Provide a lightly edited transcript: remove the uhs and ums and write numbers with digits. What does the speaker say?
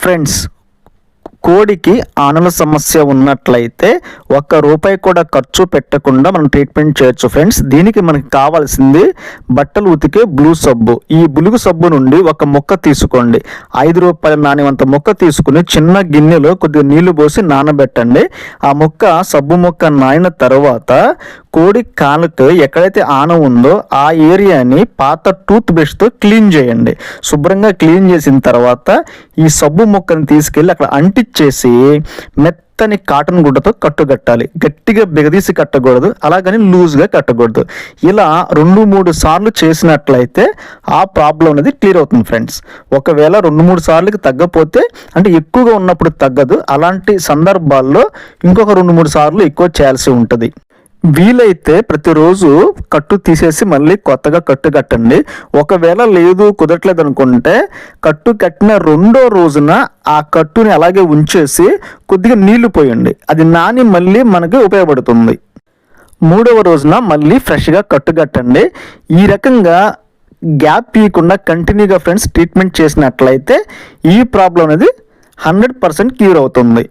Friends, కోడికి ఆనల సమస్య ఉన్నట్లయితే ₹1 కూడా ఖర్చు పెట్టకుండా మనం ట్రీట్మెంట్ చేయొచ్చు ఫ్రెండ్స్. దీనికి మనకి కావాల్సింది బట్టలు ఉతికే బ్లూ సబ్బు. ఈ బులుగు సబ్బు నుండి ఒక ముక్క తీసుకోండి. ₹5 నాణ్యమంత ముక్క తీసుకుని చిన్న గిన్నెలో కొద్దిగా నీళ్లు పోసి నానబెట్టండి. ఆ ముక్క సబ్బు ముక్క నానిన తర్వాత కోడి కాలుకు ఎక్కడైతే ఆన ఉందో ఆ ఏరియాని పాత టూత్ బ్రష్తో క్లీన్ చేయండి. శుభ్రంగా క్లీన్ చేసిన తర్వాత ఈ సబ్బు ముక్కని తీసుకెళ్ళి అక్కడ అంటించేసి మెత్తని కాటన్ గుడ్డతో కట్టుకట్టాలి. గట్టిగా బిగదీసి కట్టకూడదు, అలాగని లూజ్గా కట్టకూడదు. ఇలా 2-3 సార్లు చేసినట్లయితే ఆ ప్రాబ్లం అనేది క్లియర్ అవుతుంది ఫ్రెండ్స్. ఒకవేళ 2-3 సార్లకి తగ్గపోతే, అంటే ఎక్కువగా ఉన్నప్పుడు తగ్గదు, అలాంటి సందర్భాల్లో ఇంకొక 2-3 సార్లు ఎక్కువ చేయాల్సి ఉంటుంది. వీలైతే ప్రతిరోజు కట్టు తీసేసి మళ్ళీ కొత్తగా కట్టు కట్టండి. ఒకవేళ లేదు కుదరట్లేదు అనుకుంటే కట్టు కట్టిన 2వ రోజున ఆ కట్టుని అలాగే ఉంచేసి కొద్దిగా నీళ్లు పోయండి. అది నాని మళ్ళీ మనకి ఉపయోగపడుతుంది. 3వ రోజున మళ్ళీ ఫ్రెష్గా కట్టు కట్టండి. ఈ రకంగా గ్యాప్ ఇవ్వకుండా కంటిన్యూగా ఫ్రెండ్స్ ట్రీట్మెంట్ చేసినట్లయితే ఈ ప్రాబ్లం అనేది 100% క్యూర్ అవుతుంది.